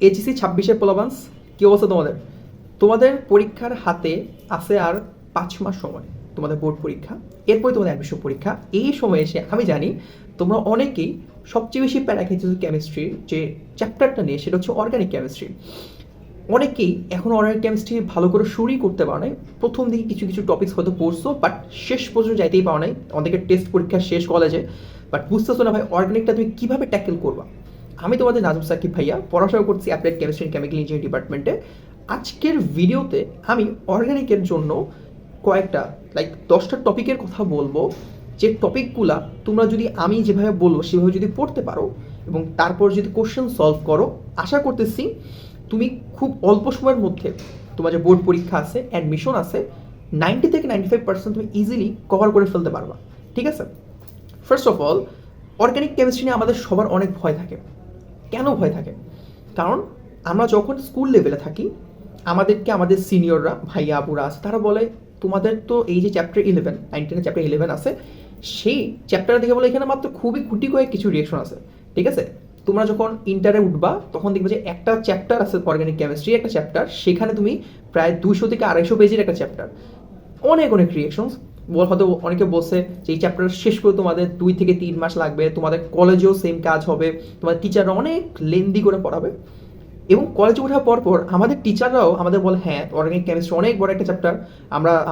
HSC 26-এর পোলাবান্স কী অবস্থা তোমাদের? তোমাদের পরীক্ষার হাতে আছে আর 5 মাস সময়, তোমাদের বোর্ড পরীক্ষা, এরপরে তোমাদের অ্যাডমিশন পরীক্ষা। এই সময় এসে আমি জানি তোমরা অনেকেই সবচেয়ে বেশি প্যারা খেয়েছো কেমিস্ট্রির যে চ্যাপ্টারটা নিয়ে, সেটা হচ্ছে অর্গানিক কেমিস্ট্রি। অনেকেই এখন অর্গানিক কেমিস্ট্রি ভালো করে শুরুই করতে পারো নাই। প্রথম দিকে কিছু কিছু টপিক্স হয়তো পড়ছো, বাট শেষ পর্যন্ত যাইতেই পারো নাই। অনেকের টেস্ট পরীক্ষা শেষ কলেজে, বাট বুঝতেছো না ভাই অর্গানিকটা তুমি কীভাবে ট্যাকেল করবা। আমি তোমাদের নাজম সাকিব ভাইয়া, পড়াশোনা করছি applied chemistry and chemical engineering ডিপার্টমেন্টে। আজকের ভিডিওতে আমি অর্গানিকের জন্য কয়েকটা 10টা টপিকের কথা বলবো, যে টপিকগুলা তোমরা যদি আমি যেভাবে বলবো সেভাবে যদি পড়তে পারো এবং তারপর যদি কোশ্চেন সলভ করো, আশা করতেছি তুমি খুব অল্প সময়ের মধ্যে তোমার যে বোর্ড পরীক্ষা আছে, অ্যাডমিশন আছে, 90 থেকে 95% তুমি ইজিলি কভার করে ফেলতে পারবা। ঠিক আছে? First of all, organic chemistry নিয়ে আমাদের সবার অনেক ভয় থাকে। কেন ভয় থাকে? কারণ আমরা যখন স্কুল লেভেলে থাকি, আমাদেরকে আমাদের সিনিয়ররা ভাইয়া আপুরা আছে, তারা বলে তোমাদের তো এই যে চ্যাপ্টার 11, 9-10 চ্যাপ্টার 11 আছে, সেই চ্যাপ্টার দেখে বলে এখানে মাত্র খুবই খুঁটি কয়েক কিছু রিয়েকশন আছে। ঠিক আছে? তোমরা যখন ইন্টারে উঠবা তখন দেখবে যে একটা চ্যাপ্টার আছে অর্গানিক কেমিস্ট্রি, একটা চ্যাপ্টার, সেখানে তুমি প্রায় 200 থেকে 250 পেজের একটা চ্যাপ্টার, অনেক অনেক রিয়েকশনস। হয়তো অনেকে বলছে যে এই চ্যাপ্টার শেষ করে তোমাদের 2 থেকে 3 মাস লাগবে, তোমাদের কলেজেও সেম কাজ হবে, তোমাদের টিচাররা অনেক লেন্দি করে পড়াবে। এবং কলেজে ওঠার পর আমাদের টিচাররাও আমাদের বলে হ্যাঁ অর্গানিক কেমিস্ট্রি অনেক বড় একটা চ্যাপ্টার,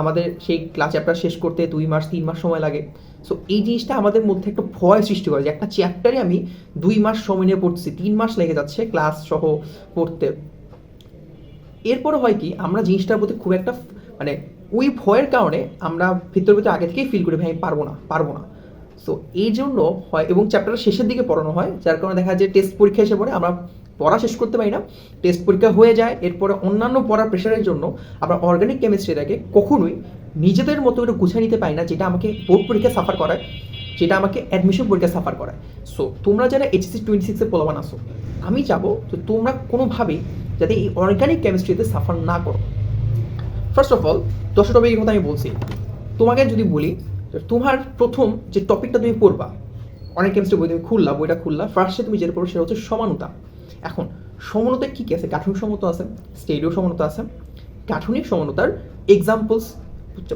আমাদের সেই ক্লাস চ্যাপ্টার শেষ করতে 2 মাস 3 মাস সময় লাগে। সো এই জিনিসটা আমাদের মধ্যে একটা ভয় সৃষ্টি করে যে একটা চ্যাপ্টারে আমি 2 মাস সময় নিয়ে পড়ছি, 3 মাস লেগে যাচ্ছে ক্লাস সহ পড়তে। এরপরে হয় কি, আমরা জিনিসটার প্রতি খুব একটা মানে ওই ভয়ের কারণে আমরা ভিতরে আগে থেকেই ফিল করি ভাই আমি পারবো না। সো এই জন্য হয়, এবং চ্যাপ্টারের শেষের দিকে পড়ানো হয়, যার কারণে দেখা যায় টেস্ট পরীক্ষা এসে পড়ে আমরা পড়া শেষ করতে পারি না, টেস্ট পরীক্ষা হয়ে যায়। এরপরে অন্যান্য পড়ার প্রেশারের জন্য আমরা অর্গানিক কেমিস্ট্রিটাকে কখনোই নিজেদের মতো করে গুছিয়ে নিতে পারি না, যেটা আমাকে বোর্ড পরীক্ষা সাফার করায়, যেটা আমাকে অ্যাডমিশন পরীক্ষা সাফার করায়। সো তোমরা যারা এইচএসসি 26-এ পোলাবান আসো, আমি চাবো যে তোমরা কোনোভাবেই যাতে এই অর্গানিক কেমিস্ট্রিতে সাফার না করো। ফার্স্ট অফ অল 10টা টপিকের কথা আমি বলছি। তোমাকে যদি বলি তোমার প্রথম যে টপিকটা তুমি পড়বা, অনেক কেমিস্ট্রি বই তুমি বইটা খুললা, ফার্স্টে তুমি যেটা পড়ো সেটা হচ্ছে সমানুতা। এখন সমানুতায় কী কী আছে? গাঠনিক সমতা আছে, স্টেরিও সমতা আছে। গাঠনিক সমতার এক্সাম্পলস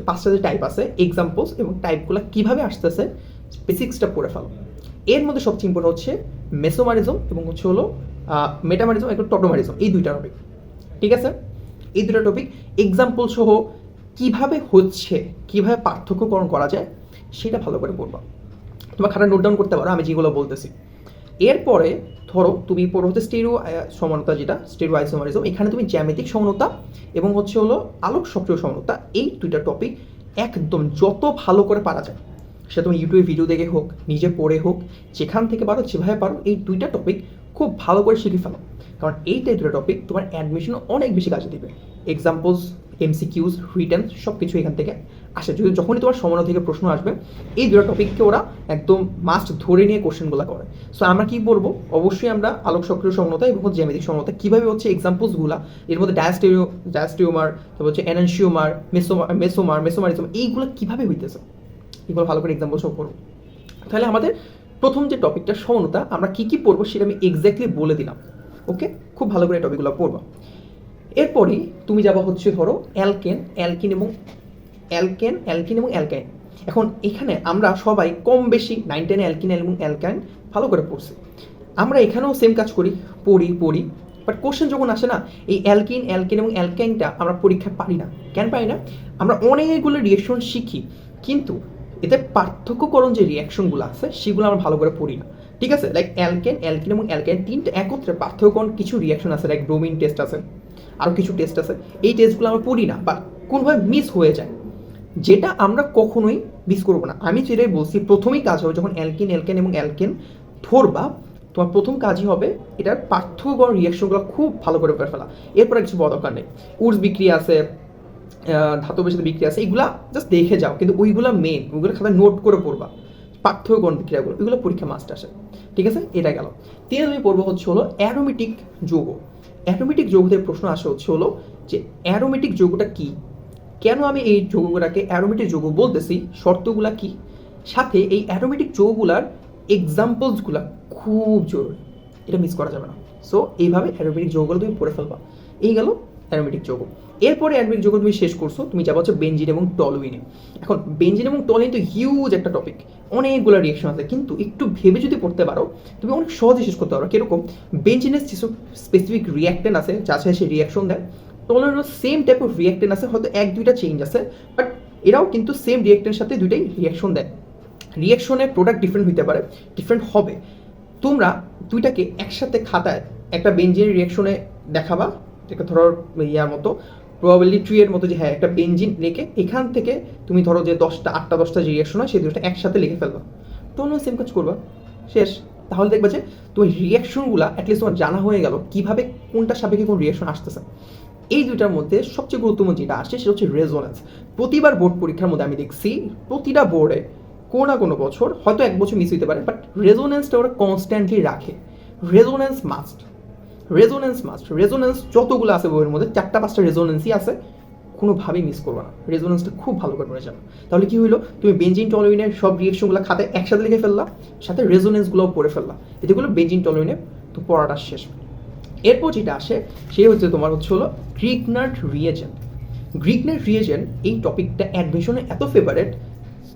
5টা যে টাইপ আছে, এক্সাম্পলস এবং টাইপগুলো কীভাবে আসতেছে বেসিক্সটা পড়ে ফেলো। এর মধ্যে সবচেয়ে ইম্পর্টেন্ট হচ্ছে মেসোমারিজম এবং হলো মেটামারিজম এবং টটোমারিজম, এই 2টা টপিক। ঠিক আছে? এই 2টা টপিক এক্সাম্পল সহ কীভাবে হচ্ছে, কীভাবে পার্থক্যকরণ করা যায় সেটা ভালো করে পড়বা। তোমার খাতা নোট ডাউন করতে পারো আমি যেগুলো বলতেছি। এরপরে ধরো তুমি পড়ো হচ্ছে স্টেরিও সমানতা, যেটা স্টেরিও আইসোমারিজম। এখানে তুমি জ্যামিতিক সমানতা এবং হলো আলোক সক্রিয় সমানতা, এই 2টা টপিক একদম যত ভালো করে পারা যায়, সেটা তুমি ইউটিউবে ভিডিও দেখে হোক, নিজে পড়ে হোক, যেখান থেকে পারো যেভাবে পারো এই 2টা টপিক খুব ভালো করে শিখে ফেলো। কারণ এই 2টা টপিক তোমার অ্যাডমিশনে অনেক বেশি কাজে দেবে। এক্সাম্পলস, এমসিকিউজ, রিটেন সব কিছু এখান থেকে আসে। যখনই তোমার সমানতা থেকে প্রশ্ন আসবে, এই 2টা টপিককে ওরা একদম মাস্ট ধরে নিয়ে কোশ্চেনগুলো করে। সো আমরা কী পড়বো? অবশ্যই আমরা আলোক সক্রিয় সমতা এবং জ্যামিতিক সমতা, কীভাবে হচ্ছে এক্সাম্পলসগুলো, এর মধ্যে ডায়াস্টেরিওমার, তারপর হচ্ছে এনানসিওমার, মেসোমারিজম, এইগুলো কীভাবে হইতেছে এগুলো ভালো করে এক্সাম্পল সব পড়বো। তাহলে আমাদের প্রথম যে টপিকটা সমানতা, আমরা কী কী পড়বো সেটা আমি এক্স্যাক্টলি বলে দিলাম। ওকে, খুব ভালো করে টপিকগুলো পড়বা। এরপরই তুমি যাবা হচ্ছে ধরো অ্যালকিন এবং অ্যালকাইন। এখন এখানে আমরা সবাই কম বেশি 9-10 অ্যালকিন এবং অ্যালকাইন ভালো করে পড়ছি। আমরা এখানেও সেম কাজ করি, পড়ি, বাট কোশ্চেন যখন আসে না, এই অ্যালকিন এবং অ্যালকাইনটা আমরা পরীক্ষায় পারি না। কেন পারি না? আমরা অনেকগুলো রিয়েকশন শিখি, কিন্তু এতে পার্থক্যকরণ যে রিয়াকশনগুলো আছে সেগুলো আমরা ভালো করে পড়ি না। ঠিক আছে? অ্যালকিন এবং অ্যালকাইন 3টা একত্রে পার্থক্যকরণ কিছু রিয়াকশন আছে, ব্রোমিন টেস্ট আছে, আরও কিছু টেস্ট আছে। এই টেস্টগুলো আমরা পড়ি না বা কোনোভাবে মিস হয়ে যায়, যেটা আমরা কখনোই মিস করবো না। আমি যেটাই বলছি, প্রথমেই কাজ হবে যখন অ্যালকিন এবং অ্যালকেন ধরবা, তোমার প্রথম কাজই হবে এটার পার্থক্যকরণ রিয়াকশনগুলো খুব ভালো করে ফেলা। এরপরে কিছু বড় দরকার নেই। উডস বিক্রিয়া আছে, ধাতবের সাথে বিক্রিয়া আছে, এইগুলা জাস্ট দেখে যাও, কিন্তু ওইগুলো মেন, ওইগুলো খাতায় নোট করে পড়বা। পার্থক্যকরণ বিক্রিয়াগুলো, এগুলো পরীক্ষা মাস্ট আসে। ঠিক আছে? এটা গেল। তুমি পড়বো হলো অ্যারোমেটিক যৌগ। অ্যারোমেটিক যৌগের প্রশ্ন আসে হলো যে অ্যারোমেটিক যৌগটা কী, কেন আমি এই যৌগগুলোকে অ্যারোমেটিক যৌগ বলতেছি, শর্তগুলা কি, সাথে এই অ্যারোমেটিক যৌগগুলার এক্সাম্পলসগুলো খুব জরুরি, এটা মিস করা যাবে না। সো এইভাবে অ্যারোমেটিক যৌগগুলো তুমি পড়ে ফেলবা। এই গেল অ্যারোমেটিক যৌগ। এরপরে অ্যারোমেটিক যৌগ তুমি শেষ করছো, তুমি যাবো হচ্ছে বেনজিন এবং টলুইনে। এখন বেনজিন এবং টলুইন তো হিউজ একটা টপিক, অনেকগুলো রিয়েকশন আছে, কিন্তু একটু ভেবে যদি পড়তে পারো তুমি অনেক সহজে শেষ করতে পারো। কিরকম? বেনজিনের যেসব স্পেসিফিক রিয়াক্টেন্ট আছে যার সাথে সে রিয়াকশন দেয়, টলুইনেরও সেম টাইপ অফ রিয়াক্টেন্ট আছে, হয়তো এক দুইটা চেঞ্জ আছে, বাট এরাও কিন্তু সেম রিয়াক্টেন্টের সাথে দুইটাই রিয়াকশন দেয়। রিয়াকশনের প্রোডাক্ট ডিফারেন্ট হতে পারে, ডিফারেন্ট হবে। তোমরা দুইটাকে একসাথে খাতায় একটা বেনজিন রিয়াকশনে দেখাবা, একটা ধরো ইয়ার মতো প্রবাবিলিটি ট্রি এর মতো, যে হ্যাঁ একটা বেনজিন রেখে এখান থেকে তুমি ধরো যে 10টা যে রিয়াকশন হয় সেই দুটো একসাথে লিখে ফেলবা, তোমরা সেম কাজ করবা, শেষ। তাহলে দেখবা যে তোমার রিয়াকশনগুলো অ্যাটলিস্ট তোমার জানা হয়ে গেল কীভাবে কোনটা সাপেক্ষে কোন রিয়াকশন আসতেছে। এই দুইটার মধ্যে সবচেয়ে গুরুত্বপূর্ণ যেটা আসছে সেটা হচ্ছে রেজোনেন্স। প্রতিবার বোর্ড পরীক্ষার মধ্যে আমি দেখছি প্রতিটা বোর্ডে কোনো না কোনো বছর, হয়তো এক বছর মিস হতে পারে, বাট রেজোনেন্সটা ওরা কনস্ট্যান্টলি রাখে। Resonance must, resonance must. Resonance যতগুলো আছে বইয়ের মধ্যে 4-5টা রেজোনেন্সই আছে, কোনোভাবেই মিস করবে না, রেজোনেন্সটা খুব ভালো করে পড়ে যাবে। তাহলে কি হলো, তুমি বেনজিন টলুইনের সব রিয়েকশনগুলো খাতে একসাথে লিখে ফেললা, সাথে রেজোনেন্সগুলোও পড়ে ফেললা, এগুলো বেনজিন টলুইনে তো পড়াটা শেষ। এরপর যেটা আসে সে হচ্ছে তোমার হচ্ছে হলো গ্রিগনার্ড রিয়েজেন্ট। গ্রিগনার্ড রিয়েজেন্ট এই টপিকটা অ্যাডমিশনে এত ফেভারেট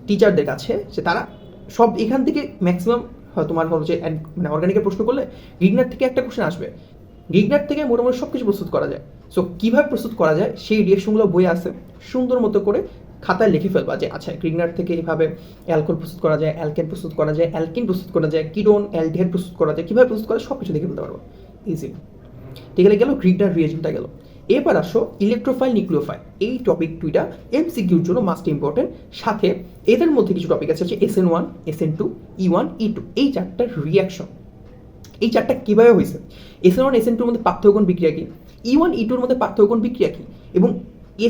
টিচারদের কাছে যে তারা সব এখান থেকে ম্যাক্সিমাম তোমার হচ্ছে মানে অর্গানিকের প্রশ্ন করলে গ্রিগনার থেকে একটা কোশ্চেন আসবে, গ্রিগনার থেকে মোটামুটি সব কিছু প্রস্তুত করা যায়। সো কীভাবে প্রস্তুত করা যায় সেই রিয়েকশনগুলো বই আছে, সুন্দর মতো করে খাতায় লিখে ফেলবা যে আচ্ছা গ্রিগনার থেকে এইভাবে অ্যালকোহল প্রস্তুত করা যায়, অ্যালকেন প্রস্তুত করা যায়, অ্যালকিন প্রস্তুত করা যায়, কিটোন অ্যালডিহাইড প্রস্তুত করা যায়, কীভাবে প্রস্তুত করা সব কিছু লিখে ফেলতে পারবো ইজিলি। ঠিক আছে, গেল গ্রিগনার রিয়েজেন্টটা গেল। এবার আসো ইলেকট্রোফাইল নিউক্লিওফাইল। এই টপিক দুইটা এমসিকিউর জন্য মাস্ট ইম্পর্টেন্ট। সাথে এদের মধ্যে কিছু টপিক আছে হচ্ছে SN1, SN2, E1, E2, এই চারটার রিয়াকশন, এই চারটা কীভাবে হয়েছে, SN1, SN2 এর মধ্যে পার্থক্য বিক্রিয়া কী, E1, E2 এর মধ্যে পার্থক্য বিক্রিয়া কী, এবং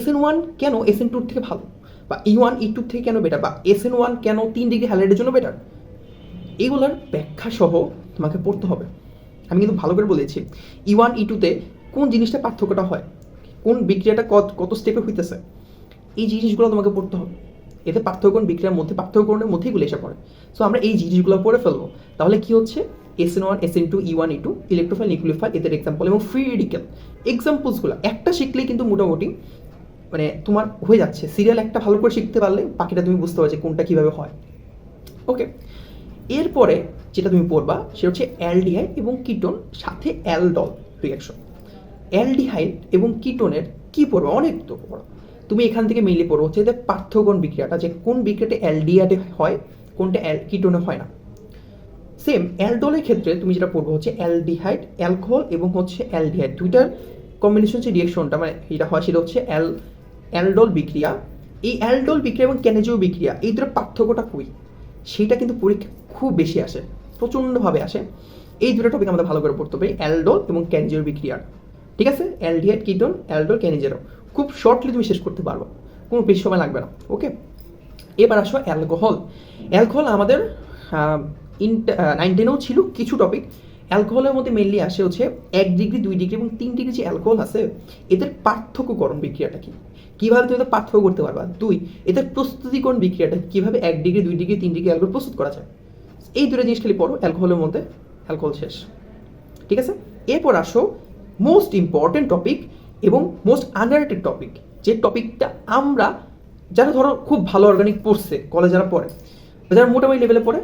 SN1 কেন SN2 থেকে ভালো, বা E1, E2 থেকে কেন বেটার, বা SN1 কেন 3 ডিগ্রি হ্যালাইডের জন্য বেটার, এগুলোর ব্যাখ্যা সহ তোমাকে পড়তে হবে। আমি কিন্তু ভালো করে বলেছি E1, E2-তে কোন জিনিসটা পার্থক্যটা হয়, কোন বিক্রিয়াটা কত স্টেপে হইতেছে, এই জিনিসগুলো তোমাকে পড়তে হবে। এতে পার্থক্য বিক্রিয়ার মধ্যে পার্থক্যের মধ্যেই এগুলো এসে পড়ে। সো আমরা এই জিনিসগুলো পড়ে ফেলবো। তাহলে কি হচ্ছে SN1, SN2, E1, E2, electrophile nucleophile, এদের এক্সাম্পল এবং ফ্রি রেডিক্যাল এক্সাম্পলসগুলো একটা শিখলেই কিন্তু মোটামুটি মানে তোমার হয়ে যাচ্ছে। সিরিয়াল একটা ভালো করে শিখতে পারলে বাকিটা তুমি বুঝতে পারছো কোনটা কীভাবে হয়। ওকে, এরপরে যেটা তুমি পড়বা সেটা হচ্ছে অ্যালডিহাইড এবং কিটোন সাথে অ্যালডল রিয়াকশন। অ্যালডিহাইড এবং কিটোনের কি পড়বা, অনেক তো পড়া। তুমি এখান থেকে মেইনলি পড়বো হচ্ছে যে পার্থক্য বিক্রিয়াটা, যে কোন বিক্রিয়াটা অ্যালডিহাইডে হয়, কোনটা কিটোনে হয় না। সেম অ্যালডলের ক্ষেত্রে তুমি যেটা পড়বো হচ্ছে অ্যালডিহাইড, অ্যালকোহল এবং হচ্ছে অ্যালডিহাইড দুইটার কম্বিনেশন যে রিয়েকশনটা মানে যেটা হয় সেটা হচ্ছে অ্যালডল বিক্রিয়া। এই অ্যালডল বিক্রিয়া এবং ক্যানেজিও বিক্রিয়া এই দুটোর পার্থক্যটা কই, সেইটা কিন্তু পরীক্ষা খুব বেশি আসে, প্রচণ্ডভাবে আসে। এই দুটো টপিক আমাদের ভালো করে পড়তে হবে, অ্যালডল এবং ক্যানেজিও বিক্রিয়ার। ঠিক আছে, অ্যালডিহাইড, কিটোন, অ্যালডল, ক্যানেজেরো খুব শর্টলি তুমি শেষ করতে পারবো, কোনো বেশি সময় লাগবে না। ওকে, এবার আসো অ্যালকোহল। অ্যালকোহল আমাদের 9-10-এও ছিল কিছু টপিক। অ্যালকোহলের মধ্যে মেনলি আসে হচ্ছে 1 ডিগ্রি, 2 ডিগ্রি এবং 3 ডিগ্রি যে অ্যালকোহল আছে এদের পার্থক্যকরণ বিক্রিয়াটা কি, কীভাবে তুমি এদের পার্থক্য করতে পারবা। 2, এদের প্রস্তুতিকরণ বিক্রিয়াটা কীভাবে 1 ডিগ্রি, 2 ডিগ্রি, 3 ডিগ্রি অ্যালকোহল প্রস্তুত করা যায়। এই দুটো জিনিস খালি পড়ো অ্যালকোহলের মধ্যে, অ্যালকোহল শেষ। ঠিক আছে, এরপর আসো মোস্ট ইম্পর্টেন্ট টপিক এবং মোস্ট আন্ডাররেটেড টপিক, যে টপিকটা আমরা যারা ধরো খুব ভালো অর্গানিক পড়ছে কলেজ যারা পড়ে, যারা মোটামুটি লেভেলে পড়ে,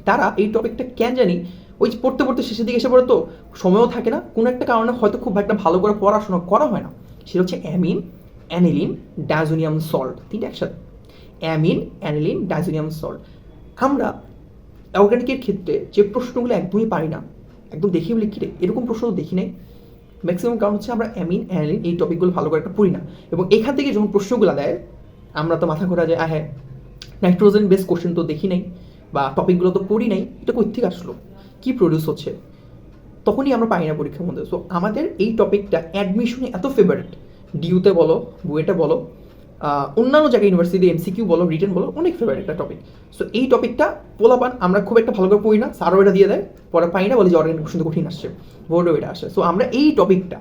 তারা এই টপিকটা কেন জানি ওই পড়তে পড়তে শেষের দিকে এসে পড়ে তো সময়ও থাকে না, কোনো একটা কারণে হয়তো খুব একটা ভালো করে পড়াশোনা করা হয় না। সেটা হচ্ছে অ্যামিন, অ্যানিলিন, ডাইজোনিয়াম সল্ট, তিনটা একসাথে, অ্যামিন, অ্যানিলিন, ডাইজোনিয়াম সল্ট। আমরা অর্গানিকের ক্ষেত্রে যে প্রশ্নগুলো একদমই পারি না, একদম দেখি বলি কি রে এরকম প্রশ্ন তো দেখি নাই, ম্যাক্সিমাম কারণ হচ্ছে আমরা অ্যামিন, অ্যানিলিন এই টপিকগুলো ভালো করে একটা পড়ি না, এবং এখান থেকে যখন প্রশ্নগুলো দেয় আমরা তো মাথা ঘোরা যায়, হ্যাঁ নাইট্রোজেন বেস কোশ্চেন তো দেখি নাই, বা টপিকগুলো তো পড়ি নাই, এটা কই থেকে আসলো, কী প্রডিউস হচ্ছে, তখনই আমরা পাই না পরীক্ষার মধ্যে। সো আমাদের এই টপিকটা অ্যাডমিশনে এত ফেভারিট, ডিউতে বলো, বুয়েটে বলো, অন্যান্য জায়গায় ইউনিভার্সিটি MCQ বলো, রিটেন বলো, অনেক ফেভারিট একটা টপিক। সো এই টপিকটা পোলাপান আমরা খুব একটা ভালো করে পড়ি না, স্যারও এটা দিয়ে দেয়, পরে পাই না, বলে যে অর্গানিক কোশ্চেন তো কঠিন আসছে, বোর্ডেও এটা আসে। সো আমরা এই টপিকটা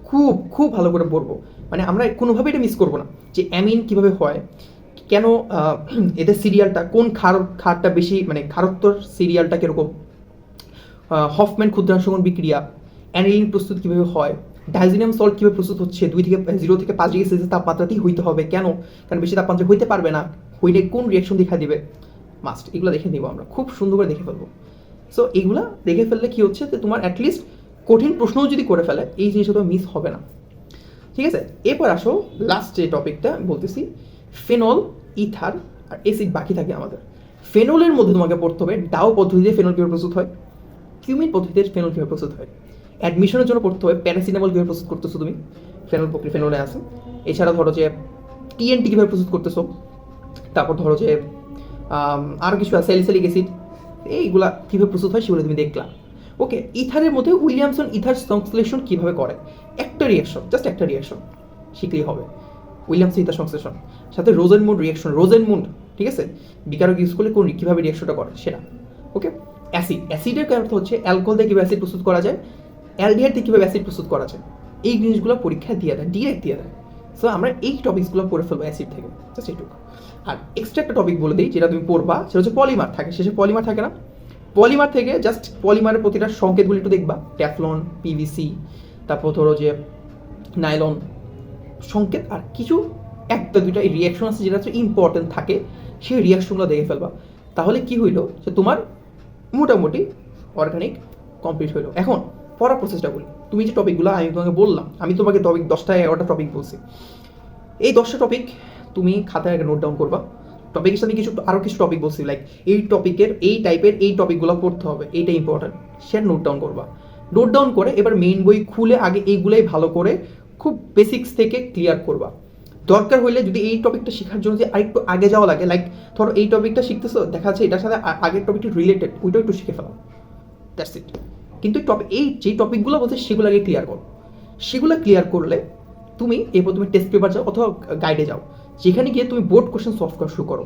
খুব খুব ভালো করে পড়বো, মানে আমরা কোনোভাবেই এটা মিস করবো না, যে অ্যামিন কীভাবে হয়, কেন এদের সিরিয়ালটা কোন ক্ষারটা বেশি, মানে ক্ষারত্বর সিরিয়ালটা কীরকম, হফম্যান ক্ষুদ্রাংশকরণ বিক্রিয়া, অ্যানিলিন প্রস্তুত কীভাবে হয়, ডাইজিনিয়াম সল্ট কীভাবে প্রস্তুত হচ্ছে, 0 থেকে 5 ডিগ্রি সেলসিয়াস তাপমাত্রাতেই হইতে হবে, কেন, কারণ বেশি তাপমাত্রা হইতে পারবে না, হইলে কোন রিয়াকশন দেখা দিবে, মাস্ট এগুলো দেখে নিব আমরা, খুব সুন্দর করে দেখে ফেলবো। সো এইগুলা দেখে ফেললে কী হচ্ছে যে তোমার অ্যাটলিস্ট কঠিন প্রশ্নও যদি করে ফেলে এই জিনিসটা তো মিস হবে না, ঠিক আছে। এরপর আসো লাস্ট যে টপিকটা বলতেছি, ফেনল, ইথার আর অ্যাসিড বাকি থাকে আমাদের। ফেনলের মধ্যে তোমাকে পড়তে হবে ডাও পদ্ধতিতে ফেনল কীভাবে প্রস্তুত হয়, কিউমিন পদ্ধতিতে ফেনল কীভাবে প্রস্তুত হয়, অ্যাডমিশনের জন্য পড়তে হবে প্যারাসিটামল কীভাবে প্রস্তুত করতেছো তুমি, ফেনলে আছে। এছাড়া ধরো যে টিএনটি কীভাবে প্রস্তুত করতেছো, তারপর ধরো যে আরও কিছু আছে, স্যালিসিলিক অ্যাসিড, এইগুলা কীভাবে প্রস্তুত হয় সেগুলো তুমি দেখলা। ওকে, ইথারের মধ্যে উইলিয়ামসন ইথার সংশ্লেষণ কীভাবে করে, একটা রিয়াকশন, জাস্ট একটা রিয়াকশন শিখলেই হবে, উইলিয়ামসন ইথার সংশ্লেষণ, সাথে রোজেনমুন্ড রিয়াকশন, রোজেনমুন্ড, ঠিক আছে, বিকারক ইউজ করলে কোন কীভাবে রিয়াকশনটা করে সেটা। ওকে, অ্যাসিডের অর্থ হচ্ছে অ্যালকোহল দিয়ে কীভাবে অ্যাসিড প্রস্তুত করা যায়, অ্যালডিহাইড দিয়ে কীভাবে অ্যাসিড প্রস্তুত করা যায়, এই জিনিসগুলো পরীক্ষা দিয়ে দেয়, ডিরেক্ট দিয়ে দেয়। সো আমরা এই টপিকসগুলো পড়ে ফেলবো অ্যাসিড থেকে, জাস্ট এইটুকু। আর এক্সট্রা একটা টপিক বলে দিই যেটা তুমি পড়বা, সেটা হচ্ছে পলিমার থাকে, শেষে পলিমার থাকে না, পলিমার থেকে জাস্ট পলিমারের প্রতিটা সংকেতগুলি একটু দেখবা, ট্যাফলন, পিভিসি, তারপর ধরো যে নাইলন সংকেত, আর কিছু একটা দুইটা এই রিয়াকশন আছে যেটা হচ্ছে ইম্পর্টেন্ট থাকে, সেই রিয়াকশনগুলো দেখে ফেলবা। তাহলে কি হইলো যে তোমার মোটামুটি অর্গানিক কমপ্লিট হইলো। এখন পড়ার প্রসেসটা বলি, তুমি যে টপিকগুলো আমি তোমাকে বললাম, আমি তোমাকে টপিক 10টা-11টা টপিক বলছি, এই 10টা টপিক তুমি খাতায় আগে নোট ডাউন করবা। টপিকের সাথে আরও কিছু টপিক বলছি, লাইক এই টপিকের এই টাইপের এই টপিকগুলো পড়তে হবে, এইটা ইম্পর্টেন্ট, সে নোট ডাউন করবা। নোট ডাউন করে এবার মেইন বই খুলে আগে এইগুলাই ভালো করে খুব বেসিক্স থেকে ক্লিয়ার করবা। দরকার হইলে যদি এই টপিকটা শেখার জন্য যে আরেকটু আগে যাওয়া লাগে, লাইক ধরো এই টপিকটা শিখতেছো, দেখা যাচ্ছে এটার সাথে আগের টপিকটি রিলেটেড, ওইটাও একটু শিখে ফেলো, দ্যাটস ইট। কিন্তু এই যে টপিকগুলো বলছে সেগুলো আগে ক্লিয়ার করো, সেগুলো ক্লিয়ার করলে তুমি এরপর তুমি টেস্ট পেপার যাও অথবা গাইডে যাও, যেখানে গিয়ে তুমি বোর্ড কোশ্চেন সলভ করা শুরু করো।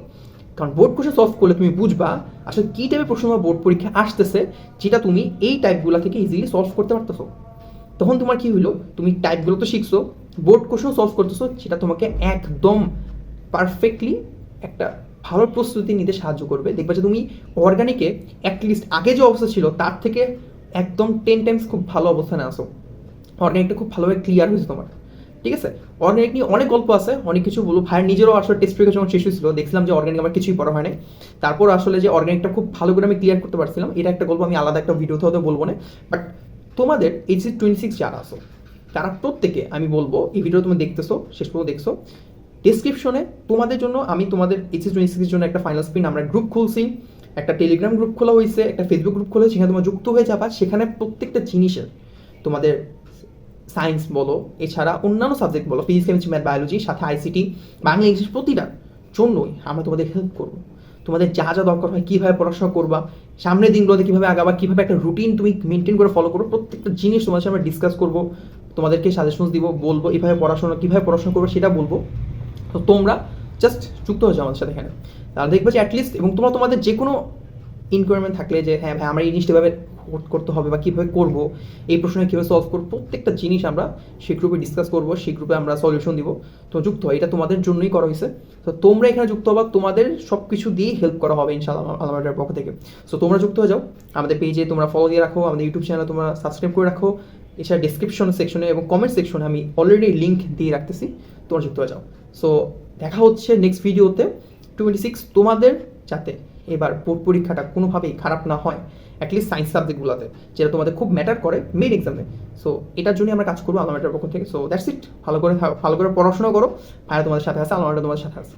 কারণ বোর্ড কোশ্চেন সলভ করলে তুমি বুঝবা আসলে কী টাইপের প্রশ্ন বোর্ড পরীক্ষা আসতেছে, যেটা তুমি এই টাইপগুলো থেকে ইজিলি সলভ করতে পারতেছো। তখন তোমার কি হইলো, তুমি টাইপগুলো তো শিখছো, বোর্ড কোশ্চেন সলভ করতেছো, সেটা তোমাকে একদম পারফেক্টলি একটা ভালো প্রস্তুতি নিতে সাহায্য করবে। দেখবা যে তুমি অর্গানিকে অ্যাটলিস্ট আগে যে অবস্থা ছিল তার থেকে একদম 10 টাইমস খুব ভালো অবস্থানে আসো, অর্গানিকটা খুব ভালোভাবে ক্লিয়ার হয়েছে তোমার, ঠিক আছে। অর্গানিক নিয়ে অনেক গল্প আছে, অনেক কিছু বলবো, ভাইয়ের নিজেরও আসলে টেস্ট পরীক্ষা যখন শেষ হয়েছিল দেখছিলাম যে অর্গানিক আমার কিছুই পড়া হয় না, তারপর আসলে যে অর্গানিকটা খুব ভালো করে আমি ক্লিয়ার করতে পারছিলাম, এটা একটা গল্প, আমি আলাদা একটা ভিডিওতে হয়তো বলবো না। বাট তোমাদের এইচএসসি 26 যারা আসো তারা প্রত্যেকে আমি বলবো, এই ভিডিও তুমি দেখতেছো, শেষ পর্যন্ত দেখছো, ডেসক্রিপশনে তোমাদের জন্য আমি তোমাদের এইচএসসি 26 জন্য একটা ফাইনাল স্পিন আমরা গ্রুপ খুলছি, একটা টেলিগ্রাম গ্রুপ খোলা হয়েছে, একটা ফেসবুক গ্রুপ খোলা হয়েছে, সেখানে তোমরা যুক্ত হয়ে যাবা। সেখানে প্রত্যেকটা জিনিসের তোমাদের সায়েন্স বলো, এছাড়া অন্যান্য সাবজেক্ট বলো, ফিজিক্স, কেমিস্ট্রি, ম্যাথ, বায়োলজি, সাথে আইসিটি, বাংলা, ইংলিশ, প্রতিটার জন্যই আমরা তোমাদের হেল্প করবো। তোমাদের যা যা দরকার হয়, কীভাবে পড়াশোনা করবা, সামনের দিনগুলোতে কীভাবে আগাবা, কীভাবে একটা রুটিন তুমি মেনটেন করে ফলো করবো, প্রত্যেকটা জিনিস তোমাদের সাথে আমরা ডিসকাস করবো, তোমাদেরকে সাজেশনস দিব, বলবো কীভাবে পড়াশোনা করবো সেটা বলবো। তো তোমরা জাস্ট যুক্ত হয়ে যাও আমাদের সাথে এখানে, তাহলে দেখবে যে অ্যাটলিস্ট, এবং তোমরা তোমাদের যে কোনো ইনকোয়ারমেন্ট থাকলে যে হ্যাঁ ভাই আমরা এই জিনিসটা এভাবে করতে হবে বা কীভাবে করবো, এই প্রশ্নে কীভাবে সলভ করবো, প্রত্যেকটা জিনিস আমরা সেই গ্রুপে ডিসকাস করবো, সেই গ্রুপে আমরা সলিউশন দিব। তো যুক্ত হয়, এটা তোমাদের জন্যই করা হয়েছে। তো তোমরা এখানে যুক্ত হবা, তোমাদের সব কিছু দিয়ে হেল্প করা হবে ইনশাআল্লাহ আলমাটার পক্ষ থেকে। সো তোমরা যুক্ত হয়ে যাও আমাদের পেজে, তোমরা ফলো দিয়ে রাখো, আমাদের ইউটিউব চ্যানেল তোমরা সাবস্ক্রাইব করে রাখো, এছাড়া ডিসক্রিপশন সেকশনে এবং কমেন্ট সেকশনে আমি অলরেডি লিঙ্ক দিয়ে রাখতেছি, তোমরা যুক্ত হয়ে যাও। সো দেখা হচ্ছে নেক্সট ভিডিওতে। 26 তোমাদের যাতে এবার বোর্ড পরীক্ষাটা কোনোভাবেই খারাপ না হয়, অ্যাটলিস্ট সায়েন্স সাবজেক্টগুলোতে, যেটা তোমাদের খুব ম্যাটার করে মেইন এক্সামে। সো এটার জন্যই আমরা কাজ করবো আলমাটার পক্ষ থেকে। সো দ্যাটস ইট, ভালো করে পড়াশোনা করো, ভাইয়া তোমাদের সাথে আছে, আলমাটা তোমাদের সাথে আছে।